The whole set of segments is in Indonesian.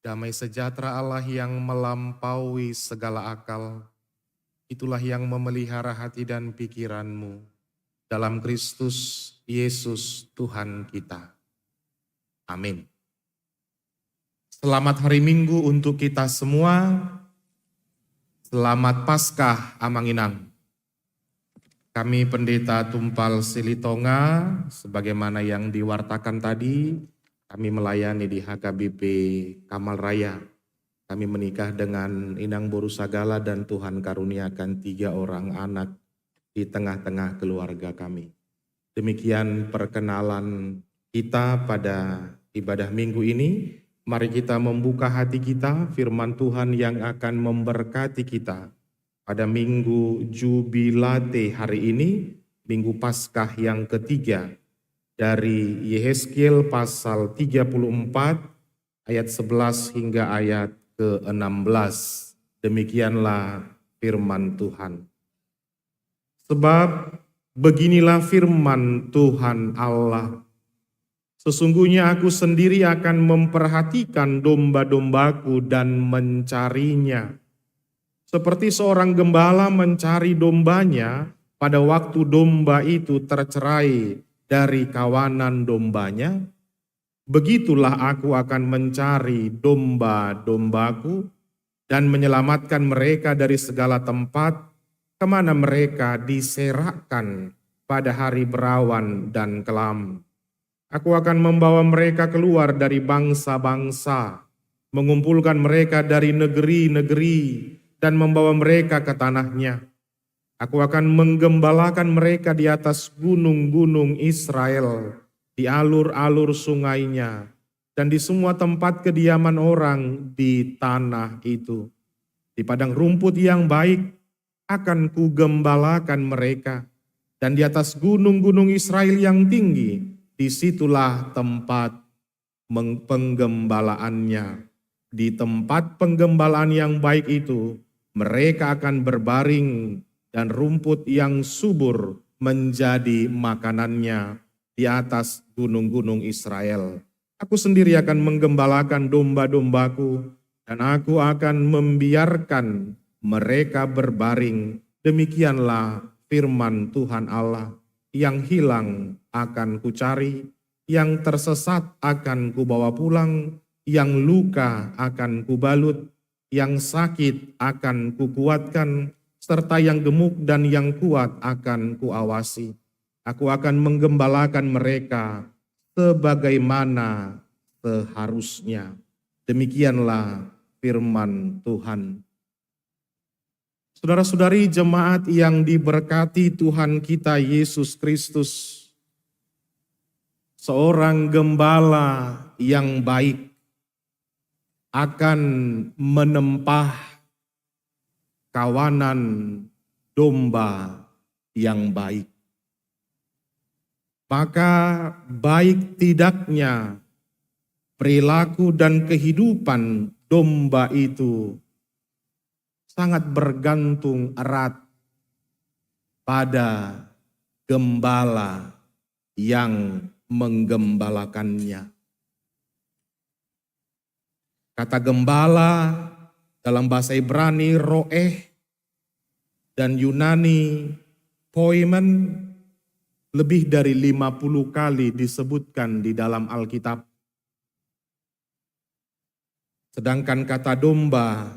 Damai sejahtera Allah yang melampaui segala akal, itulah yang memelihara hati dan pikiranmu dalam Kristus Yesus Tuhan kita. Amin. Selamat hari Minggu untuk kita semua. Selamat Paskah Amanginang. Kami Pendeta Tumpal Silitonga, sebagaimana yang diwartakan tadi, kami melayani di HKBP Kamal Raya. Kami menikah dengan Inang Boru Sagala dan Tuhan karuniakan 3 orang anak di tengah-tengah keluarga kami. Demikian perkenalan kita pada ibadah minggu ini. Mari kita membuka hati kita, firman Tuhan yang akan memberkati kita pada minggu Jubilate hari ini, minggu Paskah yang ketiga, dari Yehezkiel pasal 34 ayat 11 hingga ayat ke-16. Demikianlah firman Tuhan. Sebab beginilah firman Tuhan Allah. Sesungguhnya aku sendiri akan memperhatikan domba-dombaku dan mencarinya. Seperti seorang gembala mencari dombanya pada waktu domba itu tercerai dari kawanan dombanya, begitulah aku akan mencari domba-dombaku dan menyelamatkan mereka dari segala tempat kemana mereka diserakkan pada hari berawan dan kelam. Aku akan membawa mereka keluar dari bangsa-bangsa, mengumpulkan mereka dari negeri-negeri, dan membawa mereka ke tanahnya. Aku akan menggembalakan mereka di atas gunung-gunung Israel, di alur-alur sungainya, dan di semua tempat kediaman orang di tanah itu. Di padang rumput yang baik akan kugembalakan mereka, dan di atas gunung-gunung Israel yang tinggi, disitulah tempat penggembalaannya. Di tempat penggembalaan yang baik itu, mereka akan berbaring dan rumput yang subur menjadi makanannya di atas gunung-gunung Israel. Aku sendiri akan menggembalakan domba-dombaku dan aku akan membiarkan mereka berbaring. Demikianlah firman Tuhan Allah. Yang hilang akan kucari, yang tersesat akan kubawa pulang, yang luka akan kubalut, yang sakit akan kukuatkan, serta yang gemuk dan yang kuat akan kuawasi. Aku akan menggembalakan mereka sebagaimana seharusnya. Demikianlah firman Tuhan. Saudara-saudari jemaat yang diberkati Tuhan kita Yesus Kristus, seorang gembala yang baik akan menempah kawanan domba yang baik. Maka baik tidaknya perilaku dan kehidupan domba itu sangat bergantung erat pada gembala yang menggembalakannya. Kata gembala dalam bahasa Ibrani roeh dan Yunani poimen lebih dari 50 kali disebutkan di dalam Alkitab. Sedangkan kata domba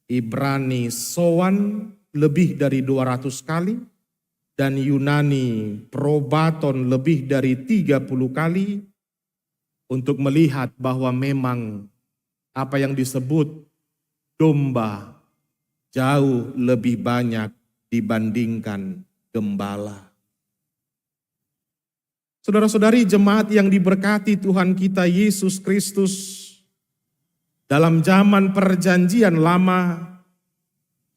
Ibrani sowan lebih dari 200 kali, dan Yunani probaton lebih dari 30 kali, untuk melihat bahwa memang apa yang disebut domba jauh lebih banyak dibandingkan gembala. Saudara-saudari jemaat yang diberkati Tuhan kita Yesus Kristus, dalam zaman perjanjian lama,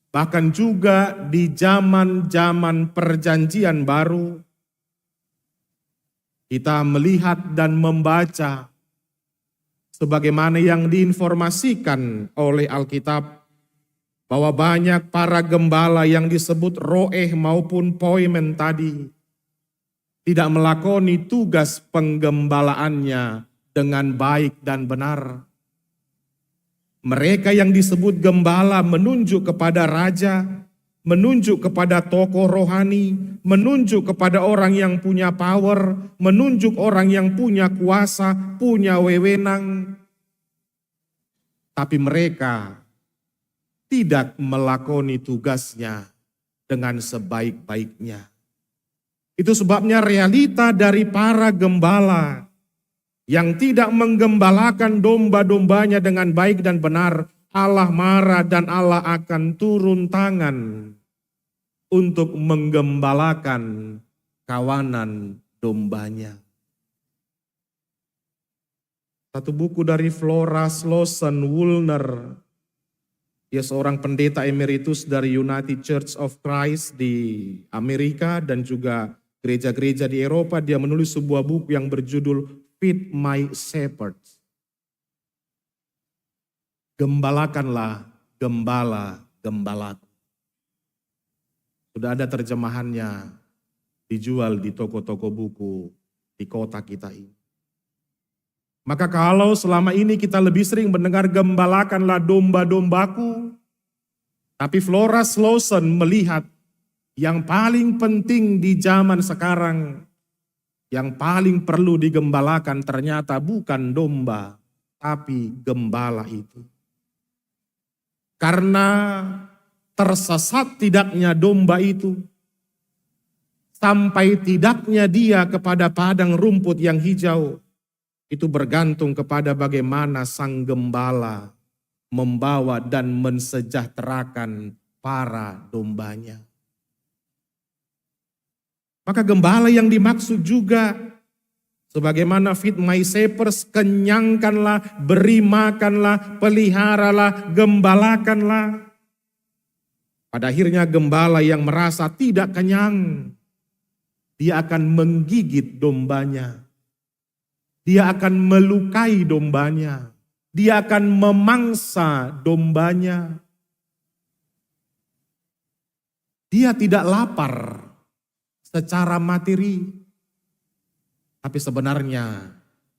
bahkan juga di zaman-zaman perjanjian baru, kita melihat dan membaca sebagaimana yang diinformasikan oleh Alkitab, bahwa banyak para gembala yang disebut roeh maupun poimen tadi tidak melakoni tugas penggembalaannya dengan baik dan benar. Mereka yang disebut gembala menunjuk kepada raja, menunjuk kepada tokoh rohani, menunjuk kepada orang yang punya power, menunjuk orang yang punya kuasa, punya wewenang. Tapi mereka tidak melakoni tugasnya dengan sebaik-baiknya. Itu sebabnya realita dari para gembala yang tidak menggembalakan domba-dombanya dengan baik dan benar, Allah marah dan Allah akan turun tangan untuk menggembalakan kawanan dombanya. Satu buku dari Flora Slauson Woolner, dia seorang pendeta emeritus dari United Church of Christ di Amerika dan juga gereja-gereja di Eropa. Dia menulis sebuah buku yang berjudul Feed My Shepherds. Gembalakanlah gembala-gembalaku. Sudah ada terjemahannya, dijual di toko-toko buku di kota kita ini. Maka kalau selama ini kita lebih sering mendengar gembalakanlah domba-dombaku, tapi Flora Slauson melihat yang paling penting di zaman sekarang, yang paling perlu digembalakan ternyata bukan domba, tapi gembala itu. Karena tersesat tidaknya domba itu, sampai tidaknya dia kepada padang rumput yang hijau, itu bergantung kepada bagaimana sang gembala membawa dan mensejahterakan para dombanya. Maka gembala yang dimaksud juga sebagaimana feed my shepherds, kenyangkanlah, beri makanlah, peliharalah, gembalakanlah. Pada akhirnya gembala yang merasa tidak kenyang, dia akan menggigit dombanya. Dia akan melukai dombanya. Dia akan memangsa dombanya. Dia tidak lapar secara materi, tapi sebenarnya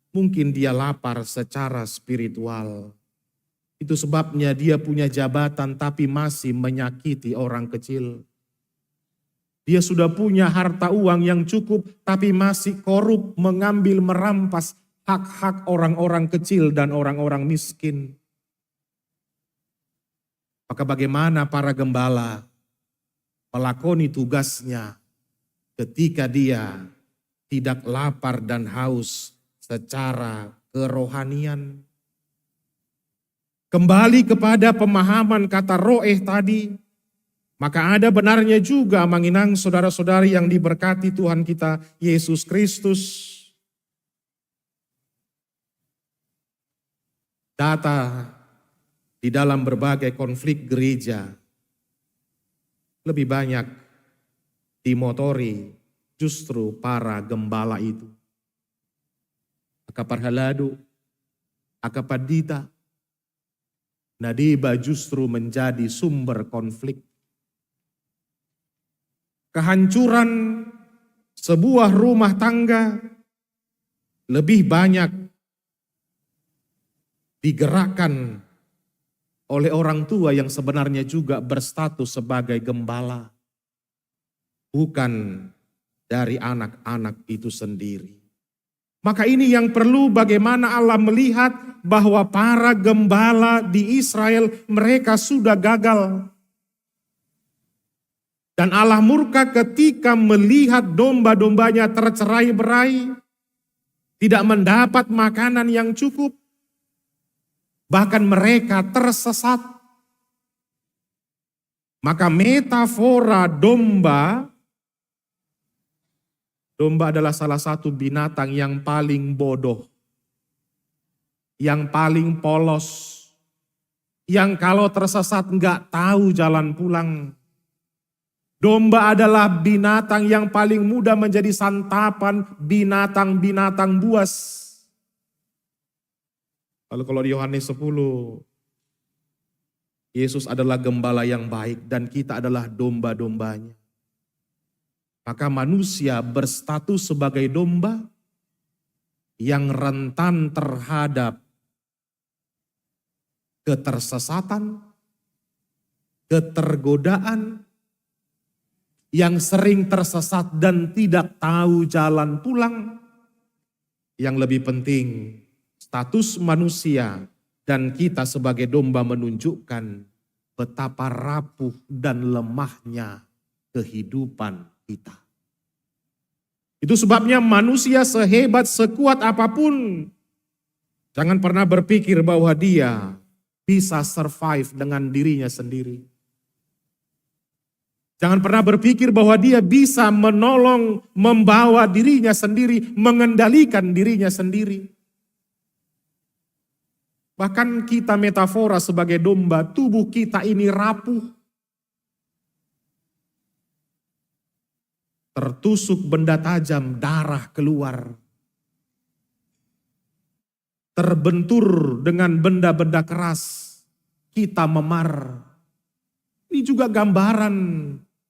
mungkin dia lapar secara spiritual. Itu sebabnya dia punya jabatan tapi masih menyakiti orang kecil. Dia sudah punya harta uang yang cukup tapi masih korup, mengambil, merampas hak-hak orang-orang kecil dan orang-orang miskin. Maka bagaimana para gembala melakoni tugasnya ketika dia tidak lapar dan haus secara kerohanian? Kembali kepada pemahaman kata roeh tadi, maka ada benarnya juga menginang saudara-saudari yang diberkati Tuhan kita Yesus Kristus. Data di dalam berbagai konflik gereja lebih banyak dimotori justru para gembala itu. Akaparhaladu, akapadita, nadiba justru menjadi sumber konflik. Kehancuran sebuah rumah tangga lebih banyak digerakkan oleh orang tua yang sebenarnya juga berstatus sebagai gembala, bukan dari anak-anak itu sendiri. Maka ini yang perlu bagaimana Allah melihat bahwa para gembala di Israel mereka sudah gagal. Dan Allah murka ketika melihat domba-dombanya tercerai-berai, tidak mendapat makanan yang cukup, bahkan mereka tersesat. Maka metafora domba adalah salah satu binatang yang paling bodoh, yang paling polos, yang kalau tersesat enggak tahu jalan pulang. Domba adalah binatang yang paling mudah menjadi santapan binatang-binatang buas. Lalu kalau di Yohanes 10, Yesus adalah gembala yang baik dan kita adalah domba-dombanya. Maka manusia berstatus sebagai domba yang rentan terhadap ketersesatan, ketergodaan, yang sering tersesat dan tidak tahu jalan pulang. Yang lebih penting, status manusia dan kita sebagai domba menunjukkan betapa rapuh dan lemahnya kehidupan kita. Itu sebabnya manusia sehebat, sekuat apapun, jangan pernah berpikir bahwa dia bisa survive dengan dirinya sendiri. Jangan pernah berpikir bahwa dia bisa menolong, membawa dirinya sendiri, mengendalikan dirinya sendiri. Bahkan kita metafora sebagai domba, tubuh kita ini rapuh. Tertusuk benda tajam, darah keluar. Terbentur dengan benda-benda keras, kita memar. Ini juga gambaran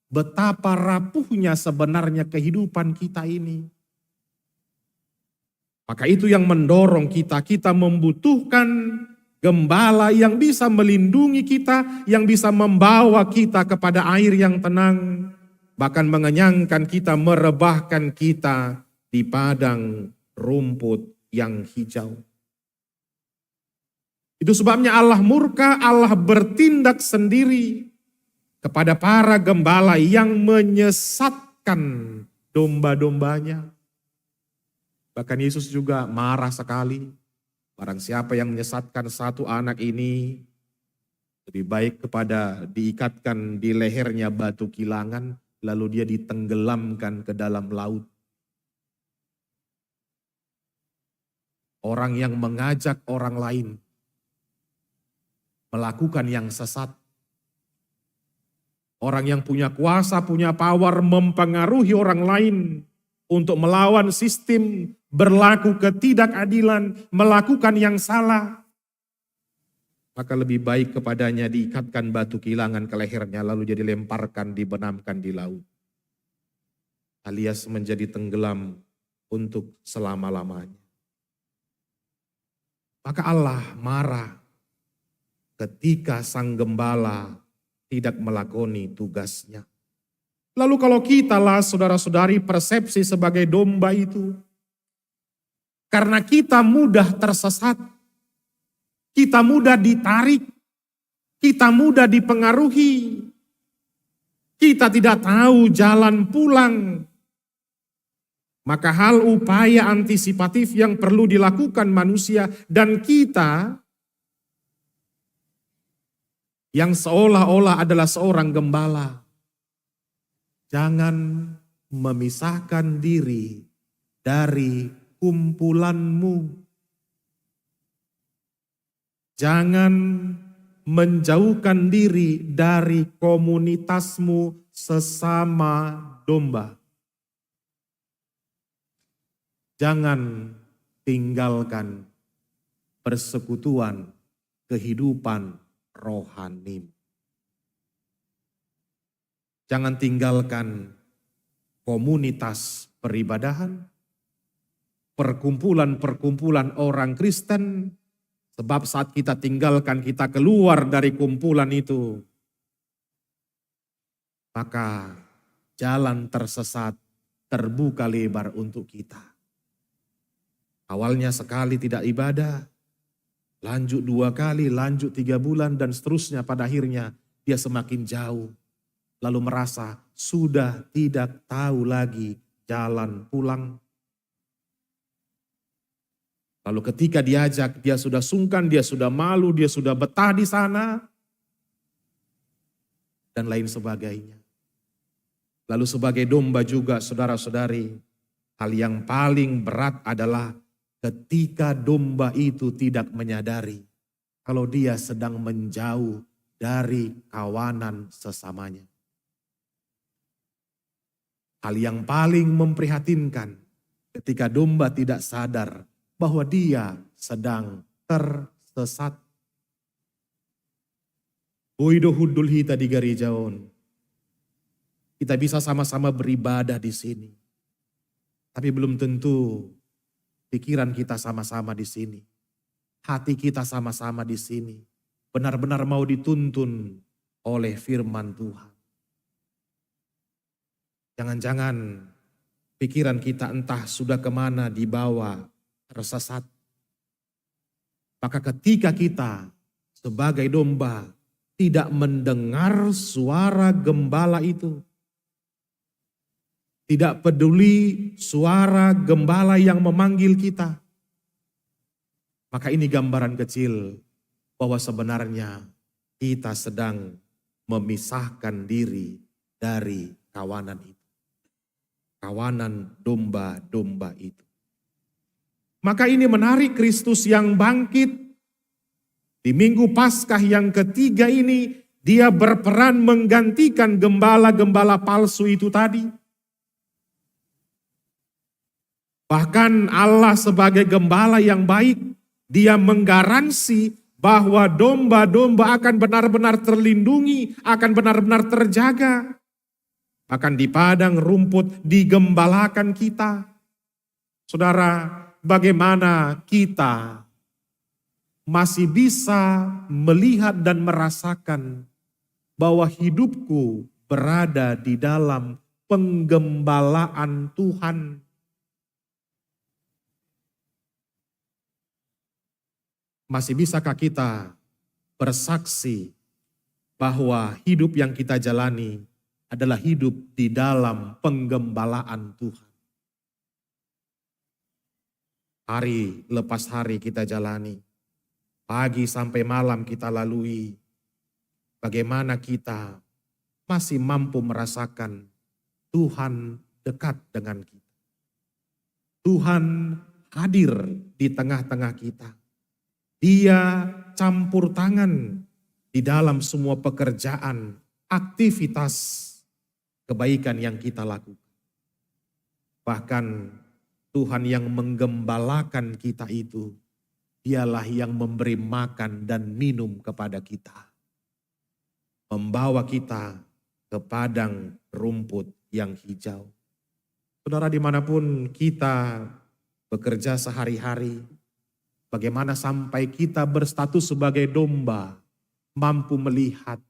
betapa rapuhnya sebenarnya kehidupan kita ini. Maka itu yang mendorong kita membutuhkan gembala yang bisa melindungi kita, yang bisa membawa kita kepada air yang tenang, bahkan mengenyangkan kita, merebahkan kita di padang rumput yang hijau. Itu sebabnya Allah murka, Allah bertindak sendiri kepada para gembala yang menyesatkan domba-dombanya. Bahkan Yesus juga marah sekali. Barang siapa yang menyesatkan satu anak ini, lebih baik kepada diikatkan di lehernya batu kilangan, lalu dia ditenggelamkan ke dalam laut. Orang yang mengajak orang lain melakukan yang sesat, orang yang punya kuasa, punya power mempengaruhi orang lain untuk melawan sistem, berlaku ketidakadilan, melakukan yang salah, maka lebih baik kepadanya diikatkan batu kilangan ke lehernya lalu dia dilemparkan, dibenamkan di laut. Alias menjadi tenggelam untuk selama-lamanya. Maka Allah marah ketika sang gembala tidak melakoni tugasnya. Lalu kalau kita lah saudara-saudari persepsi sebagai domba itu, karena kita mudah tersesat, kita mudah ditarik, kita mudah dipengaruhi, kita tidak tahu jalan pulang, maka hal upaya antisipatif yang perlu dilakukan manusia dan kita yang seolah-olah adalah seorang gembala, jangan memisahkan diri dari kumpulanmu. Jangan menjauhkan diri dari komunitasmu sesama domba. Jangan tinggalkan persekutuan kehidupan rohani. Jangan tinggalkan komunitas peribadahan, perkumpulan-perkumpulan orang Kristen, sebab saat kita tinggalkan, kita keluar dari kumpulan itu, maka jalan tersesat terbuka lebar untuk kita. Awalnya sekali tidak ibadah, lanjut 2 kali, lanjut 3 bulan, dan seterusnya. Pada akhirnya dia semakin jauh. Lalu merasa sudah tidak tahu lagi jalan pulang. Lalu ketika diajak, dia sudah sungkan, dia sudah malu, dia sudah betah di sana, dan lain sebagainya. Lalu sebagai domba juga saudara-saudari, hal yang paling berat adalah ketika domba itu tidak menyadari kalau dia sedang menjauh dari kawanan sesamanya. Hal yang paling memprihatinkan ketika domba tidak sadar bahwa dia sedang tersesat. Boido hudul hita di garijaon. Kita bisa sama-sama beribadah di sini. Tapi belum tentu pikiran kita sama-sama di sini. Hati kita sama-sama di sini. benar-benar mau dituntun oleh firman Tuhan. Jangan-jangan pikiran kita entah sudah kemana dibawa tersesat. Maka ketika kita sebagai domba tidak mendengar suara gembala itu, tidak peduli suara gembala yang memanggil kita, maka ini gambaran kecil bahwa sebenarnya kita sedang memisahkan diri dari kawanan itu. Kawanan domba-domba itu. Maka ini menarik, Kristus yang bangkit di Minggu Paskah yang ketiga ini, dia berperan menggantikan gembala-gembala palsu itu tadi. Bahkan Allah sebagai gembala yang baik, dia menggaransi bahwa domba-domba akan benar-benar terlindungi, akan benar-benar terjaga. Bahkan di padang rumput digembalakan kita. Saudara, bagaimana kita masih bisa melihat dan merasakan bahwa hidupku berada di dalam penggembalaan Tuhan. Masih bisakah kita bersaksi bahwa hidup yang kita jalani adalah hidup di dalam penggembalaan Tuhan? Hari lepas hari kita jalani, pagi sampai malam kita lalui. Bagaimana kita masih mampu merasakan Tuhan dekat dengan kita. Tuhan hadir di tengah-tengah kita. Dia campur tangan di dalam semua pekerjaan, aktivitas kebaikan yang kita lakukan. Bahkan Tuhan yang menggembalakan kita itu, dialah yang memberi makan dan minum kepada kita. Membawa kita ke padang rumput yang hijau. Saudara, dimanapun kita bekerja sehari-hari, bagaimana sampai kita berstatus sebagai domba, mampu melihat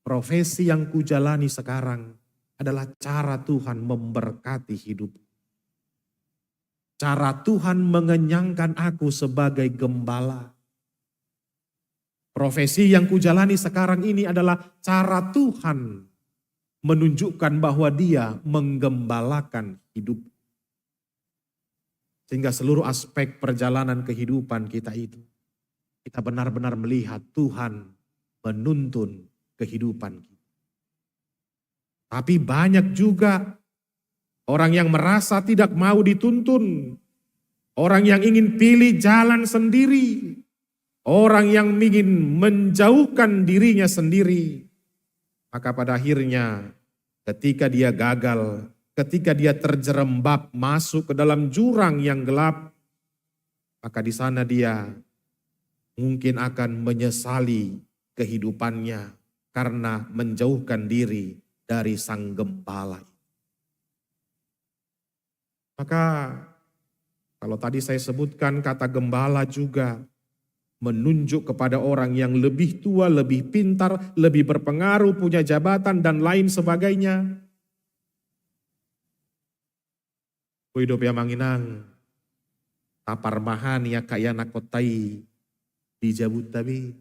profesi yang kujalani sekarang adalah cara Tuhan memberkati hidup. Cara Tuhan mengenyangkan aku sebagai gembala. Profesi yang kujalani sekarang ini adalah cara Tuhan menunjukkan bahwa Dia menggembalakan hidup. Sehingga seluruh aspek perjalanan kehidupan kita itu, kita benar-benar melihat Tuhan menuntun kehidupan kita. Tapi banyak juga orang yang merasa tidak mau dituntun. Orang yang ingin pilih jalan sendiri. Orang yang ingin menjauhkan dirinya sendiri. Maka pada akhirnya ketika dia gagal, ketika dia terjerembab masuk ke dalam jurang yang gelap, maka di sana dia mungkin akan menyesali kehidupannya karena menjauhkan diri dari sang gembala. Maka kalau tadi saya sebutkan kata gembala juga menunjuk kepada orang yang lebih tua, lebih pintar, lebih berpengaruh, punya jabatan dan lain sebagainya. Hidup yang manginang, tapar mahan ya kaya nakotai dijabut tabi.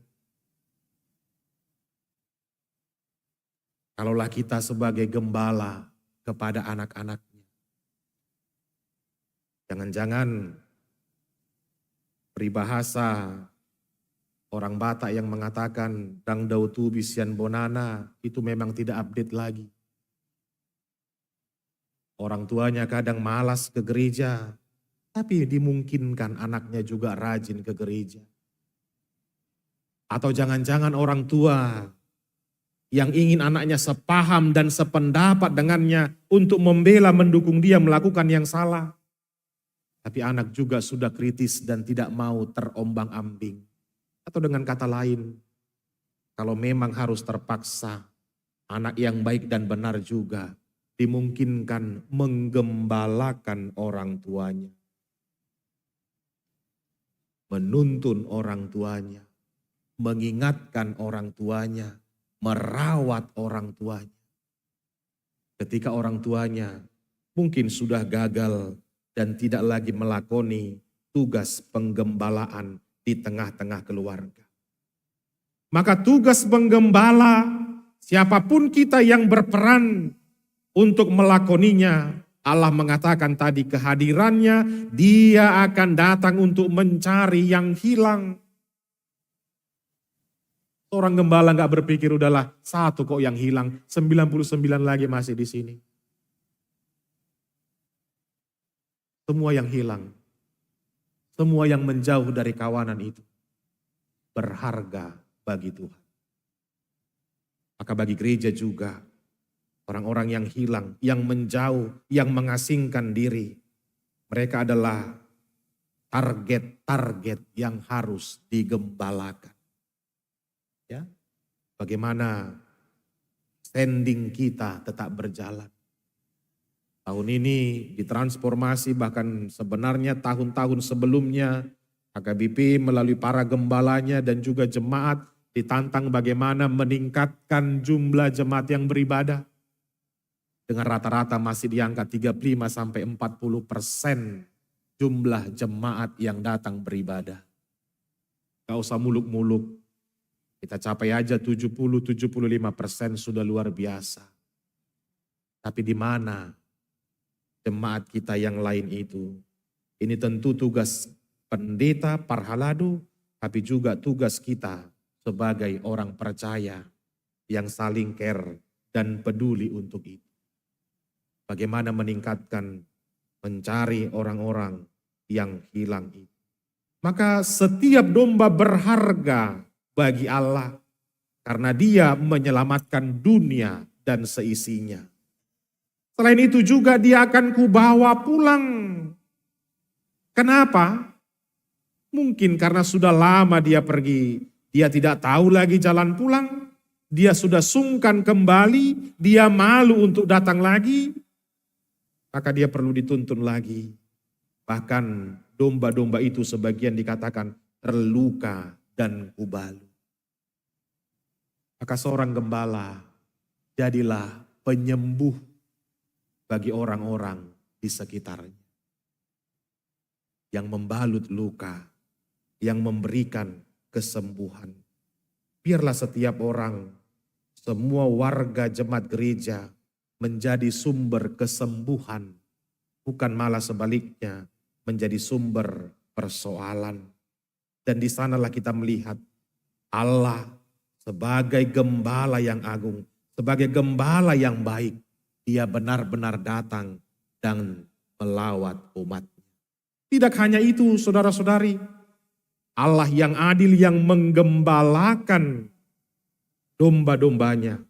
Kalaulah kita sebagai gembala kepada anak-anaknya. Jangan-jangan peribahasa orang Batak yang mengatakan dang dautu bisian bonana itu memang tidak update lagi. Orang tuanya kadang malas ke gereja, tapi dimungkinkan anaknya juga rajin ke gereja. Atau jangan-jangan orang tua yang ingin anaknya sepaham dan sependapat dengannya untuk membela, mendukung dia melakukan yang salah. Tapi anak juga sudah kritis dan tidak mau terombang-ambing. Atau dengan kata lain, kalau memang harus terpaksa, anak yang baik dan benar juga dimungkinkan menggembalakan orang tuanya. Menuntun orang tuanya. mengingatkan orang tuanya, merawat orang tuanya. Ketika orang tuanya mungkin sudah gagal dan tidak lagi melakoni tugas penggembalaan di tengah-tengah keluarga. Maka tugas penggembala, siapapun kita yang berperan untuk melakoninya, Allah mengatakan tadi kehadirannya, dia akan datang untuk mencari yang hilang. Seorang gembala gak berpikir udahlah satu kok yang hilang, 99 lagi masih di sini. Semua yang hilang, semua yang menjauh dari kawanan itu berharga bagi Tuhan. Maka bagi gereja juga, orang-orang yang hilang, yang menjauh, yang mengasingkan diri, mereka adalah target-target yang harus digembalakan. Ya, bagaimana standing kita tetap berjalan. Tahun ini ditransformasi, bahkan sebenarnya tahun-tahun sebelumnya HKBP melalui para gembalanya dan juga jemaat ditantang bagaimana meningkatkan jumlah jemaat yang beribadah. Dengan rata-rata masih di angka 35-40% jumlah jemaat yang datang beribadah. Gak usah muluk-muluk, kita capai aja 70-75% sudah luar biasa. Tapi di mana jemaat kita yang lain itu? Ini tentu tugas pendeta, parhaladu, tapi juga tugas kita sebagai orang percaya yang saling care dan peduli untuk itu. Bagaimana meningkatkan, mencari orang-orang yang hilang itu. Maka setiap domba berharga bagi Allah karena dia menyelamatkan dunia dan seisinya. Selain itu juga dia akan kubawa pulang. Kenapa? Mungkin karena sudah lama dia pergi, dia tidak tahu lagi jalan pulang, dia sudah sungkan kembali, dia malu untuk datang lagi, maka dia perlu dituntun lagi. Bahkan domba-domba itu sebagian dikatakan terluka dan kubalu. Maka seorang gembala jadilah penyembuh bagi orang-orang di sekitarnya. Yang membalut luka, yang memberikan kesembuhan. Biarlah setiap orang, semua warga jemaat gereja menjadi sumber kesembuhan, bukan malah sebaliknya menjadi sumber persoalan. Dan di sanalah kita melihat Allah sebagai gembala yang agung, sebagai gembala yang baik, dia benar-benar datang dan melawat umatnya. Tidak hanya itu saudara-saudari, Allah yang adil yang menggembalakan domba-dombanya.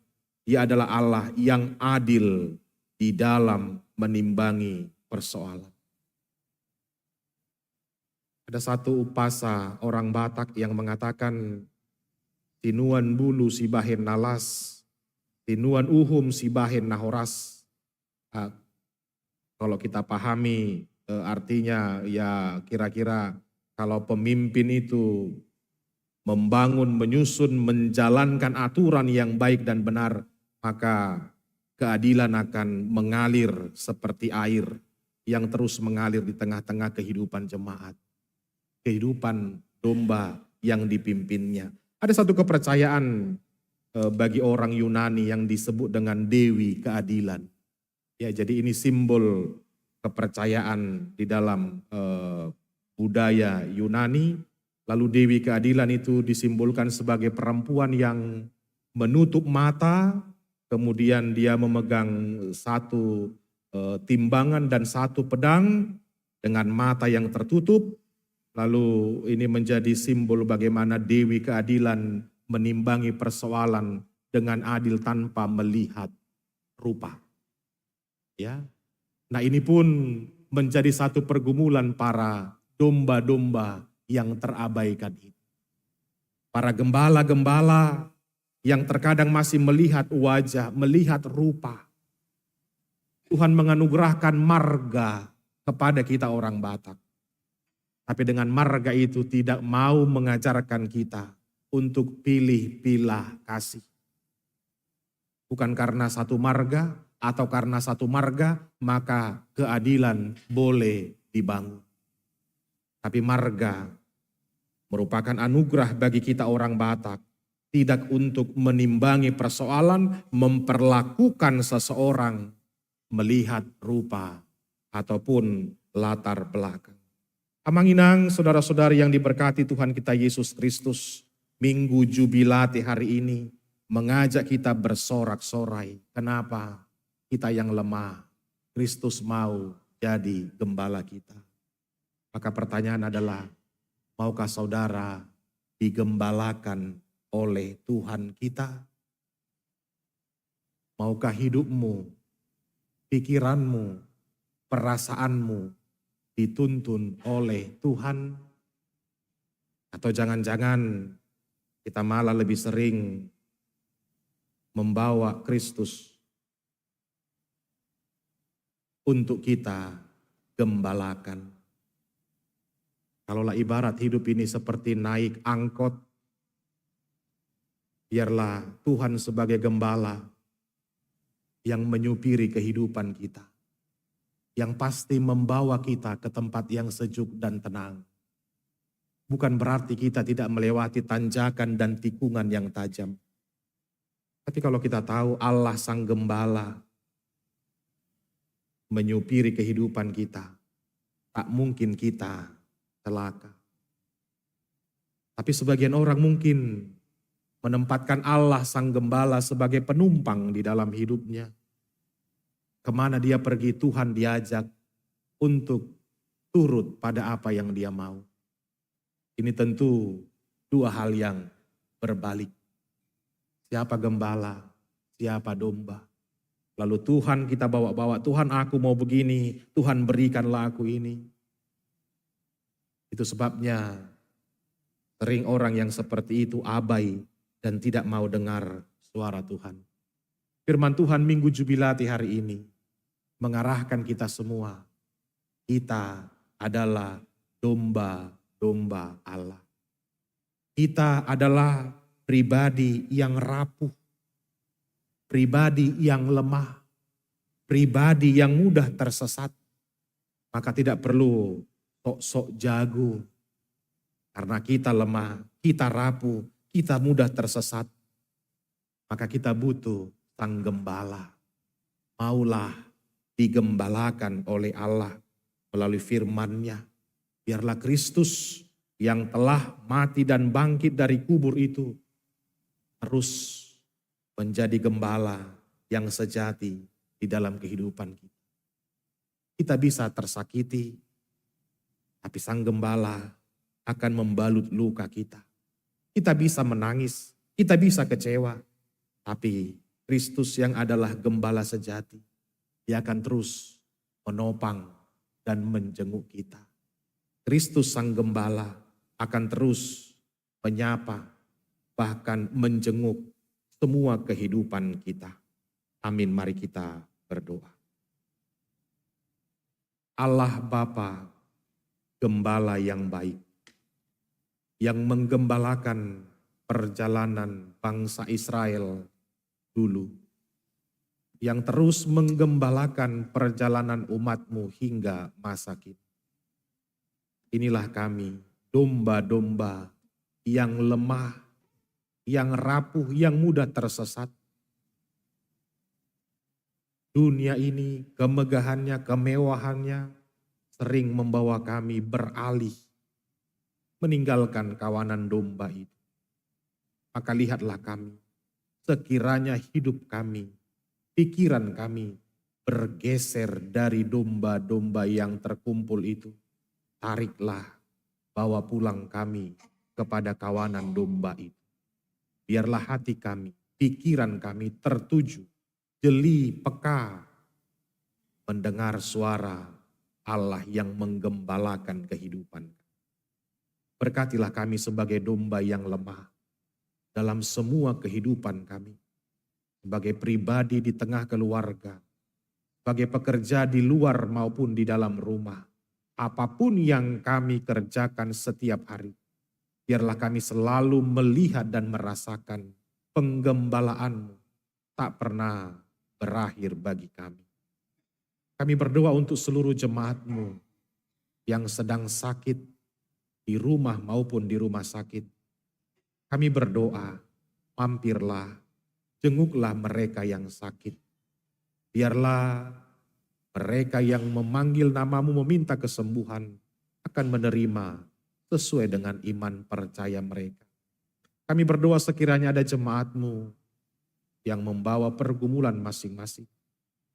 Dia adalah Allah yang adil di dalam menimbangi persoalan. Ada satu upasa orang Batak yang mengatakan, tinuan bulu si bahen nalas, tinuan uhum si bahen nahoras. Kalau kita pahami artinya ya kira-kira kalau pemimpin itu membangun, menyusun, menjalankan aturan yang baik dan benar, maka keadilan akan mengalir seperti air yang terus mengalir di tengah-tengah kehidupan jemaat. Kehidupan domba yang dipimpinnya. Ada satu kepercayaan bagi orang Yunani yang disebut dengan Dewi Keadilan. Ya, jadi ini simbol kepercayaan di dalam budaya Yunani. Lalu Dewi Keadilan itu disimbolkan sebagai perempuan yang menutup mata, kemudian dia memegang satu timbangan dan satu pedang dengan mata yang tertutup. Lalu ini menjadi simbol bagaimana Dewi Keadilan menimbangi persoalan dengan adil tanpa melihat rupa. Ya. Nah, ini pun menjadi satu pergumulan para domba-domba yang terabaikan itu. Para gembala-gembala yang terkadang masih melihat wajah, melihat rupa. Tuhan menganugerahkan marga kepada kita orang Batak. Tapi dengan marga itu tidak mau mengajarkan kita untuk pilih-pilah kasih. Bukan karena satu marga atau karena satu marga maka keadilan boleh dibangun. Tapi marga merupakan anugerah bagi kita orang Batak. Tidak untuk menimbangi persoalan, memperlakukan seseorang melihat rupa ataupun latar belakang. Amanginang saudara-saudari yang diberkati Tuhan kita Yesus Kristus, Minggu Jubilate hari ini mengajak kita bersorak-sorai. Kenapa? Kita yang lemah, Kristus mau jadi gembala kita. Maka pertanyaan adalah, maukah saudara digembalakan oleh Tuhan kita? Maukah hidupmu, pikiranmu, perasaanmu dituntun oleh Tuhan? Atau jangan-jangan kita malah lebih sering membawa Kristus untuk kita gembalakan. Kalaulah ibarat hidup ini seperti naik angkot, biarlah Tuhan sebagai gembala yang menyupiri kehidupan kita, yang pasti membawa kita ke tempat yang sejuk dan tenang. Bukan berarti kita tidak melewati tanjakan dan tikungan yang tajam. Tapi kalau kita tahu Allah Sang Gembala menyupiri kehidupan kita, tak mungkin kita celaka. Tapi sebagian orang mungkin menempatkan Allah Sang Gembala sebagai penumpang di dalam hidupnya. Kemana dia pergi Tuhan diajak untuk turut pada apa yang dia mau. Ini tentu dua hal yang berbalik. Siapa gembala, siapa domba. Lalu Tuhan kita bawa-bawa, Tuhan aku mau begini, Tuhan berikanlah aku ini. Itu sebabnya sering orang yang seperti itu abai dan tidak mau dengar suara Tuhan. Firman Tuhan Minggu Jubilate hari ini mengarahkan kita semua. Kita adalah domba-domba Allah. Kita adalah pribadi yang rapuh, pribadi yang lemah, pribadi yang mudah tersesat. Maka tidak perlu sok-sok jago. Karena kita lemah, kita rapuh, kita mudah tersesat. Maka kita butuh Sang Gembala. Maulah digembalakan oleh Allah melalui firman-Nya. Biarlah Kristus yang telah mati dan bangkit dari kubur itu terus menjadi gembala yang sejati di dalam kehidupan kita. Kita bisa tersakiti, tapi Sang Gembala akan membalut luka kita. Kita bisa menangis, kita bisa kecewa, tapi Kristus yang adalah gembala sejati, Dia akan terus menopang dan menjenguk kita. Kristus Sang Gembala akan terus menyapa, bahkan menjenguk semua kehidupan kita. Amin, mari kita berdoa. Allah Bapa, Gembala yang baik, yang menggembalakan perjalanan bangsa Israel dulu, yang terus menggembalakan perjalanan umat-Mu hingga masa kini. Inilah kami, domba-domba yang lemah, yang rapuh, yang mudah tersesat. Dunia ini, kemegahannya, kemewahannya sering membawa kami beralih, meninggalkan kawanan domba itu. Maka lihatlah kami, sekiranya hidup kami, pikiran kami bergeser dari domba-domba yang terkumpul itu, tariklah, bawa pulang kami kepada kawanan domba itu. Biarlah hati kami, pikiran kami tertuju, jeli, peka, mendengar suara Allah yang menggembalakan kehidupan. Berkatilah kami sebagai domba yang lemah dalam semua kehidupan kami. Sebagai pribadi di tengah keluarga, sebagai pekerja di luar maupun di dalam rumah. Apapun yang kami kerjakan setiap hari, Biarlah kami selalu melihat dan merasakan penggembalaanmu tak pernah berakhir bagi kami. Kami berdoa untuk seluruh jemaatmu yang sedang sakit di rumah maupun di rumah sakit. Kami berdoa, mampirlah, jenguklah mereka yang sakit. Biarlah mereka yang memanggil namamu meminta kesembuhan akan menerima sesuai dengan iman percaya mereka. Kami berdoa sekiranya ada jemaatmu yang membawa pergumulan masing-masing,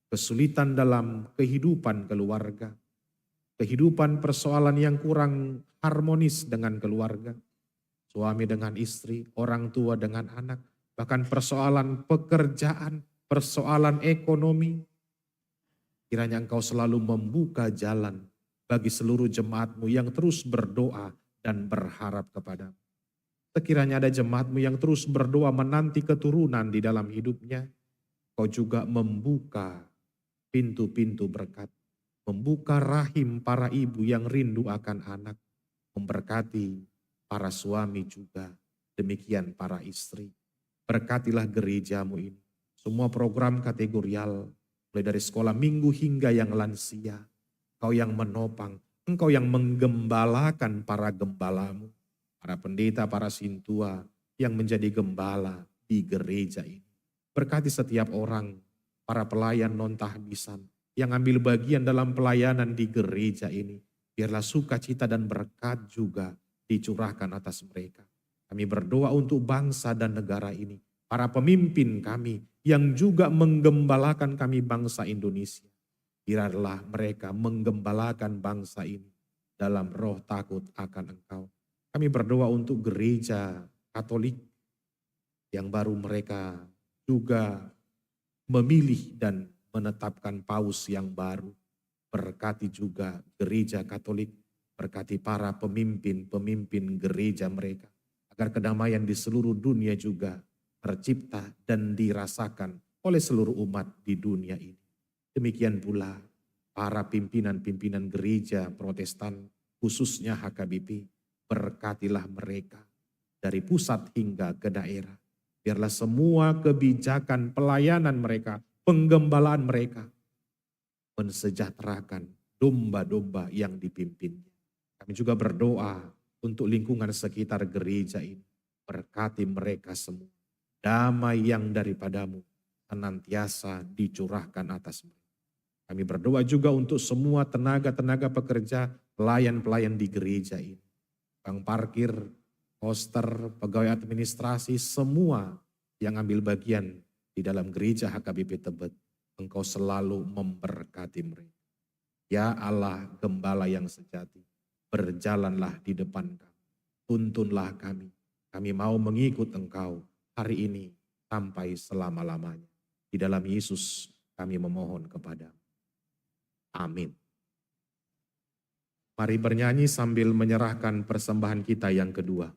kesulitan dalam kehidupan keluarga, kehidupan persoalan yang kurang harmonis dengan keluarga, suami dengan istri, orang tua dengan anak, bahkan persoalan pekerjaan, persoalan ekonomi. Kiranya Engkau selalu membuka jalan bagi seluruh jemaatmu yang terus berdoa dan berharap kepadamu. Sekiranya ada jemaatmu yang terus berdoa menanti keturunan di dalam hidupnya, Kau juga membuka pintu-pintu berkat, membuka rahim para ibu yang rindu akan anak, memberkati para suami juga, demikian para istri. Berkatilah gerejamu ini, semua program kategorial, mulai dari sekolah minggu hingga yang lansia. Kau yang menopang, Engkau yang menggembalakan para gembalamu, para pendeta, para sintua yang menjadi gembala di gereja ini. Berkati setiap orang, para pelayan non-tahbisan yang ambil bagian dalam pelayanan di gereja ini. Biarlah sukacita dan berkat juga dicurahkan atas mereka. Kami berdoa untuk bangsa dan negara ini, para pemimpin kami yang juga menggembalakan kami bangsa Indonesia. Biarlah mereka menggembalakan bangsa ini dalam roh takut akan Engkau. Kami berdoa untuk gereja Katolik yang baru mereka juga memilih dan menetapkan paus yang baru. Berkati juga gereja Katolik, berkati para pemimpin-pemimpin gereja mereka, agar kedamaian di seluruh dunia juga tercipta dan dirasakan oleh seluruh umat di dunia ini. Demikian pula para pimpinan-pimpinan gereja Protestan, khususnya HKBP, berkatilah mereka dari pusat hingga ke daerah. Biarlah semua kebijakan pelayanan mereka, penggembalaan mereka, mensejahterakan domba-domba yang dipimpinnya. Kami juga berdoa untuk lingkungan sekitar gereja ini. Berkati mereka semua. Damai yang daripadamu senantiasa dicurahkan atas mereka. Kami berdoa juga untuk semua tenaga-tenaga pekerja, pelayan-pelayan di gereja ini. Bang parkir, poster, pegawai administrasi, semua yang ambil bagian di dalam gereja HKBP Tebet. Engkau selalu memberkati mereka. Ya Allah, gembala yang sejati, berjalanlah di depan kami. Tuntunlah kami. Kami mau mengikut Engkau hari ini sampai selama-lamanya. Di dalam Yesus kami memohon kepadamu. Amin. Mari bernyanyi sambil menyerahkan persembahan kita yang kedua.